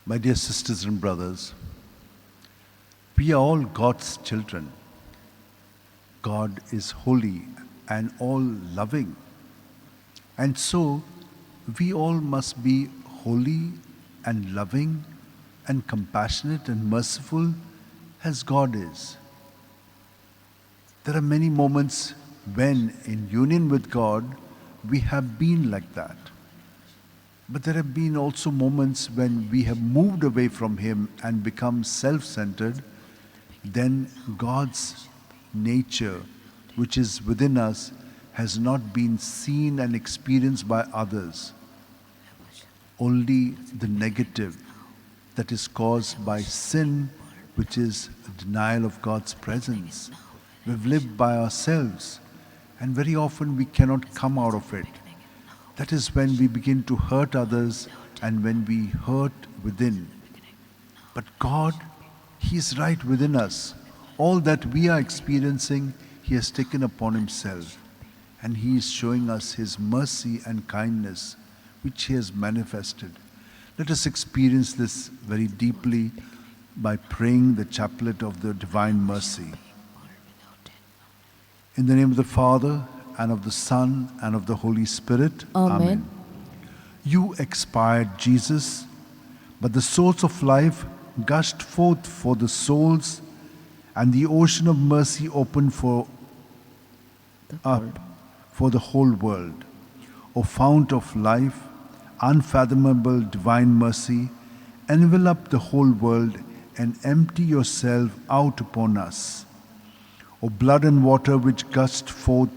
My dear sisters and brothers, we are all God's children. God is holy and all-loving. And so, we all must be holy and loving and compassionate and merciful as God is. There are many moments when, in union with God, we have been like that. But there have been also moments when we have moved away from Him and become self-centered. Then God's nature, which is within us, has not been seen and experienced by others. Only the negative that is caused by sin, which is a denial of God's presence. We've lived by ourselves, and very often we cannot come out of it. That is when we begin to hurt others and when we hurt within. But God, He is right within us. All that we are experiencing, He has taken upon Himself. And He is showing us His mercy and kindness, which He has manifested. Let us experience this very deeply by praying the Chaplet of the Divine Mercy. In the name of the Father, and of the Son, and of the Holy Spirit. Amen. You expired, Jesus, but the source of life gushed forth for the souls, and the ocean of mercy opened for the whole world. O fount of life, unfathomable divine mercy, envelop the whole world and empty yourself out upon us. O blood and water which gushed forth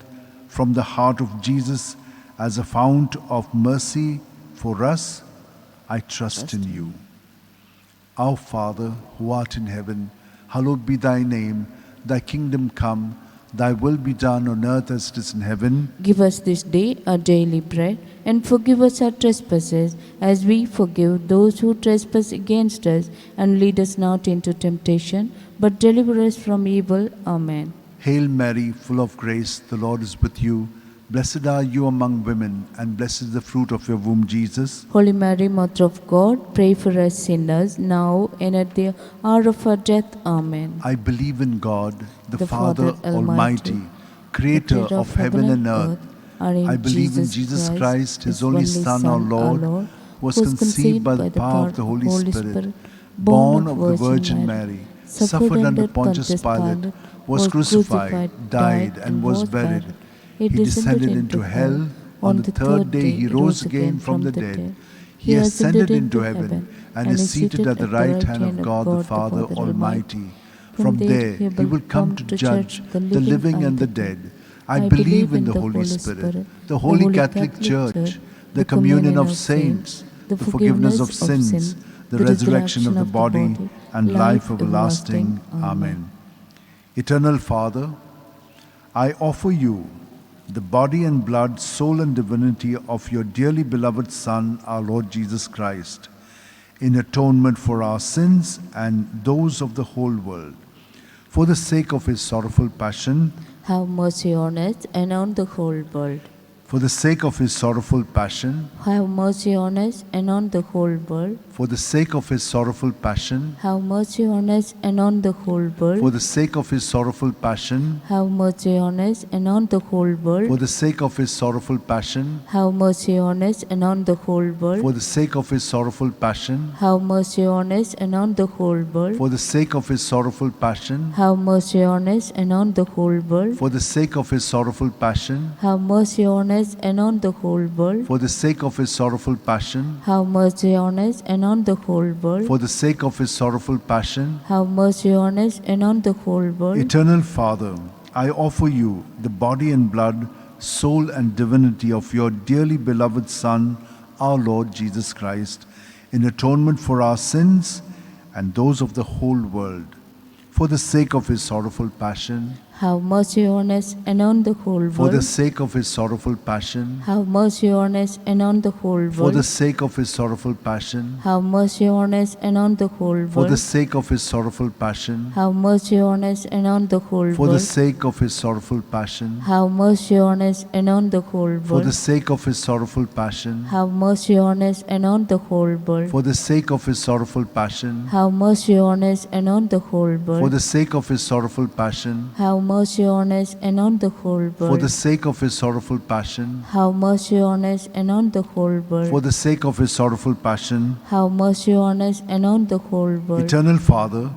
from the heart of Jesus as a fount of mercy for us, I trust in you. Our Father, who art in heaven, hallowed be thy name. Thy kingdom come, thy will be done on earth as it is in heaven. Give us this day our daily bread, and forgive us our trespasses, as we forgive those who trespass against us. And lead us not into temptation, but deliver us from evil. Amen. Hail Mary, full of grace, the Lord is with you. Blessed are you among women, and blessed is the fruit of your womb, Jesus. Holy Mary, Mother of God, pray for us sinners, now and at the hour of our death. Amen. I believe in God, the Father Almighty, Creator of heaven and earth. I believe in Jesus Christ, His only Son, our Lord, who was conceived by the power of the Holy Spirit, born of the Virgin Mary, suffered under Pontius Pilate, was crucified, died, and was buried. He descended into hell. On the third day He rose again from the dead. He ascended into heaven and is seated at the right hand of God the Father Almighty. From there He will come to judge the living and the dead. I believe in the Holy Spirit, the Holy Catholic Church, the communion of saints, the forgiveness of sins, the resurrection of the body, and life everlasting. Amen. Eternal Father, I offer you the body and blood, soul and divinity of your dearly beloved Son, our Lord Jesus Christ, in atonement for our sins and those of the whole world. For the sake of His sorrowful passion, have mercy on us and on the whole world. For the sake of His sorrowful passion, have mercy on us and on the whole world. For the sake of His sorrowful passion, have mercy on us and on the whole world. For the sake of His sorrowful passion, have mercy on us and on the whole world. For the sake of His sorrowful passion, have mercy on us and on the whole world. For the sake of His sorrowful passion, have mercy on us and on the whole world. For the sake of His sorrowful passion, have mercy on us and on the whole world. For the sake of His sorrowful passion, have mercy on us and on the whole world. For the sake of His sorrowful passion, have mercy on us and on the whole world. For the sake of His sorrowful passion, have mercy on us and on the whole world. Eternal Father, I offer you the body and blood, soul and divinity of your dearly beloved Son, our Lord Jesus Christ, in atonement for our sins and those of the whole world. For the sake of His sorrowful passion, Have mercy on us and on the whole For the world. sake of his sorrowful passion, Have mercy on us and on the whole for the world. sake of his sorrowful passion, Have mercy on us and on the whole for the world. sake of his sorrowful passion, Have mercy on us and on the whole for the world. sake of his sorrowful passion, Have mercy on us and on the whole for the world. sake of his sorrowful passion, Have mercy on us and on the whole world. for the sake of his sorrowful passion, Have mercy on us and on the whole for world. the sake of his sorrowful passion, Have mercy on us and on the whole for world. the sake of his sorrowful passion, Have mercy on us and on the whole for world. the sake of his sorrowful passion. Have mercy on us and on the whole world. Eternal Father,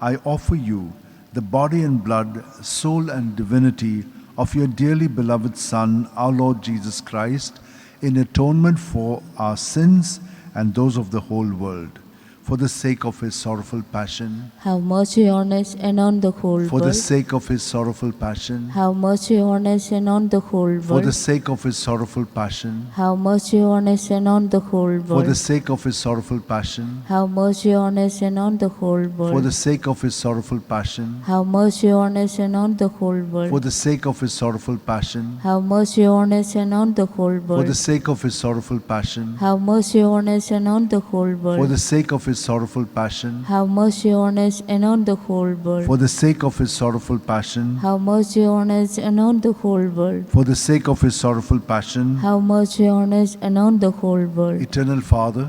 I offer you the body and blood, soul and divinity of your dearly beloved Son, our Lord Jesus Christ, in atonement for our sins and those of the whole world, for the sake of his sorrowful passion, Have mercy on us and on the whole for the world. sake of his sorrowful passion, Have mercy on us and on the whole for the world. sake of his sorrowful passion, Have mercy on us and on the whole for the world. sake of his sorrowful passion, Have mercy on us and on the whole for the world. sake of his sorrowful passion, Have mercy on us and on the whole for world. the sake of his sorrowful passion, Have mercy on us and on the whole for the world. sake of his sorrowful passion, Have mercy on us and on the whole for world. the sake of his sorrowful passion, Have mercy on us and on the whole world. for the sake of his sorrowful passion, Have mercy on us and on the whole world. for the sake of his sorrowful passion. Have mercy on us and on the whole world. Eternal Father,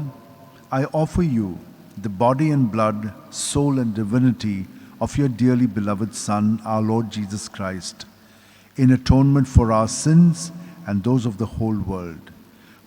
I offer you the body and blood, soul and divinity of your dearly beloved Son, our Lord Jesus Christ, in atonement for our sins and those of the whole world,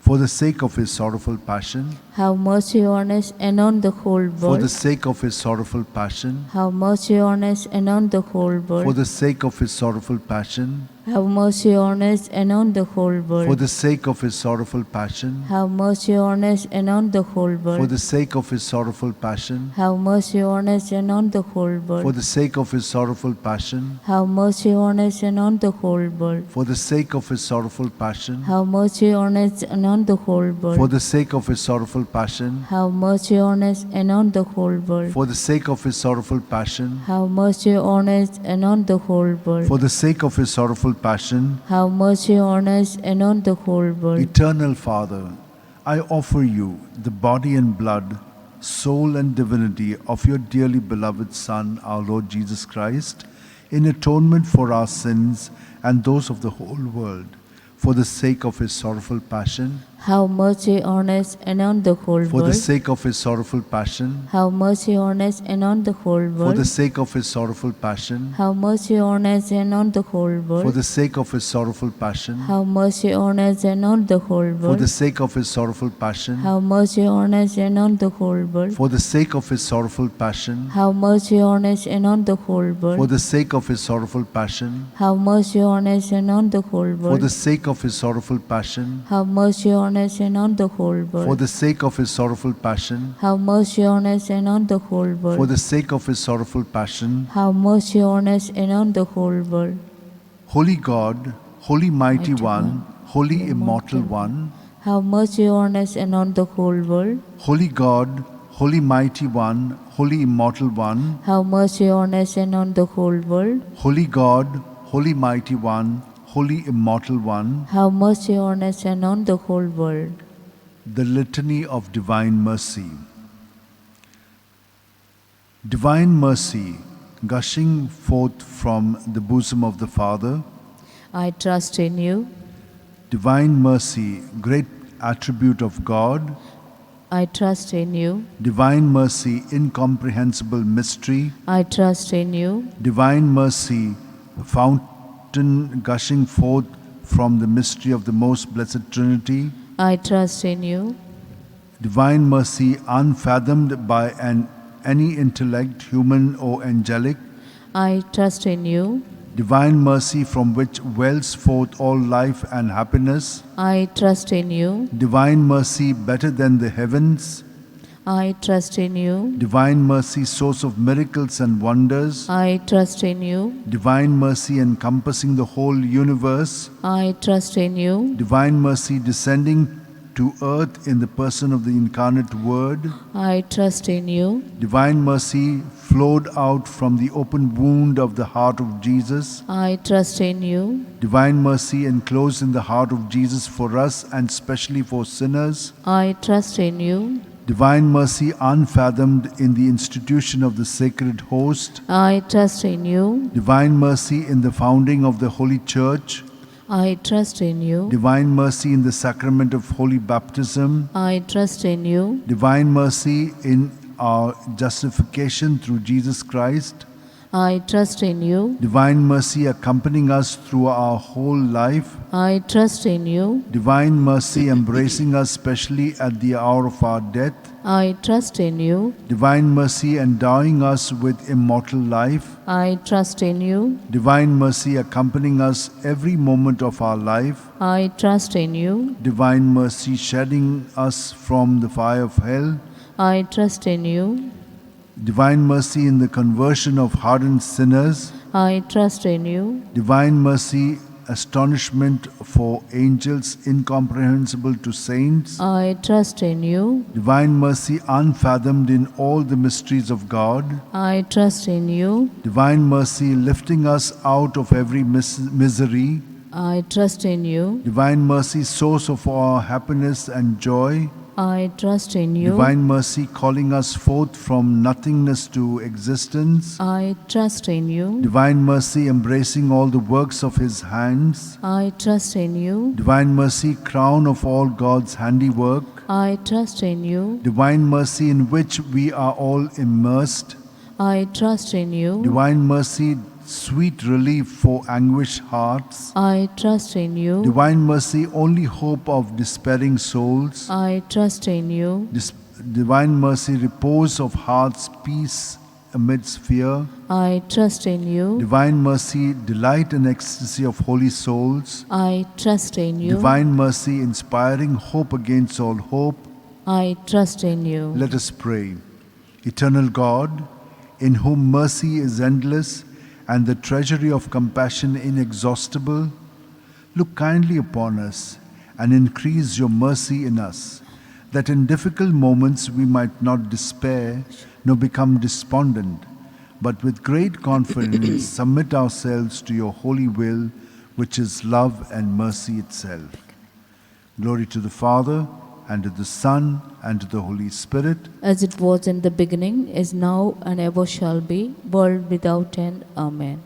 for the sake of his sorrowful passion, Have mercy on us and on the whole for the world. sake of his sorrowful passion, Have mercy on us and on the whole for world. the sake of his sorrowful passion, Have mercy on us and on the whole for world. the sake of his sorrowful passion, Have mercy on us and on the whole for world. the sake of his sorrowful passion, Have mercy on us and on the whole for world. the sake of his sorrowful passion, Have mercy on us and on the whole world. for the sake of his sorrowful passion, Have mercy on us and on the whole for world. the sake of his sorrowful passion, Have mercy on us and on the whole world. for the sake of his sorrowful passion, Have mercy on us and on the whole world. for the sake of his sorrowful passion. Have mercy on us and on the whole world. Eternal Father, I offer you the body and blood, soul and divinity of your dearly beloved Son, our Lord Jesus Christ, in atonement for our sins and those of the whole world, for the sake of his sorrowful passion, Have mercy on us and on the whole for the world. sake of his sorrowful passion, Have mercy on us and on the whole for world. the sake of his sorrowful passion, Have mercy on us and on the whole for world. the sake of his sorrowful passion, Have mercy on us and on the whole for the world. sake of his sorrowful passion, Have mercy on us and on the whole world. for the sake of his sorrowful passion, Have mercy on us and on the whole for world. the sake of his sorrowful passion, Have mercy on us and on the whole for the world. sake of his sorrowful passion, Have mercy on us and on the whole for world. the sake of his sorrowful passion, Have mercy on us and on the whole for world. the sake of his sorrowful passion. Have mercy on us and on the whole world. Holy God, Holy Mighty Mighty One, One, Holy Holy Immortal Immortal One, Have mercy on us and on the whole world. Holy God, Holy Mighty One, Holy Immortal One, Have mercy on us and on the whole world. Holy God, Holy Mighty One, Holy Immortal One. Have mercy on us and on the whole world. The Litany of Divine Mercy. Divine mercy, gushing forth from the bosom of the Father, I trust in you. divine mercy, great attribute of God, I trust in you. divine mercy, incomprehensible mystery, I trust in you. divine mercy, fountain gushing forth from the mystery of the most blessed Trinity, I trust in you. divine mercy unfathomed by any intellect, human or angelic, I trust in you. divine mercy from which wells forth all life and happiness, I trust in you. divine mercy better than the heavens, I trust in you. divine mercy source of miracles and wonders, I trust in you. divine mercy encompassing the whole universe, I trust in you. divine mercy descending to earth in the person of the incarnate Word. I trust in you. Divine mercy flowed out from the open wound of the heart of Jesus. I trust in you. Divine mercy enclosed in the heart of Jesus for us and especially for sinners. I trust in you. Divine mercy unfathomed in the institution of the sacred host. I trust in you. Divine mercy in the founding of the Holy Church. I trust in you. Divine mercy in the sacrament of holy baptism. I trust in you. Divine mercy in our justification through Jesus Christ. I trust in you. Divine mercy accompanying us through our whole life. I trust in you. Divine mercy embracing us especially at the hour of our death. I trust in you. Divine mercy endowing us with immortal life. I trust in you. Divine mercy accompanying us every moment of our life. I trust in you. Divine mercy shedding us from the fire of hell. I trust in you. Divine mercy in the conversion of hardened sinners. I trust in you. Divine mercy, astonishment for angels incomprehensible to saints. I trust in you. Divine mercy unfathomed in all the mysteries of God. I trust in you. Divine mercy lifting us out of every misery. I trust in you. Divine mercy source of our happiness and joy. I trust in you. Divine mercy calling us forth from nothingness to existence. I trust in you. Divine mercy embracing all the works of His hands. I trust in you. Divine mercy crown of all God's handiwork. I trust in you. Divine mercy in which we are all immersed. I trust in you. Divine mercy sweet relief for anguished hearts. I trust in you. Divine mercy only hope of despairing souls. I trust in you. Divine mercy repose of hearts, peace amidst fear. I trust in you. Divine mercy delight and ecstasy of holy souls. I trust in you. Divine mercy inspiring hope against all hope. I trust in you. Let us pray. Eternal God, in whom mercy is endless and the treasury of compassion inexhaustible, look kindly upon us and increase your mercy in us, that in difficult moments we might not despair nor become despondent, but with great confidence submit ourselves to your holy will, which is love and mercy itself. Glory to the Father, and to the Son, and to the Holy Spirit. As it was in the beginning, is now, and ever shall be, world without end. Amen.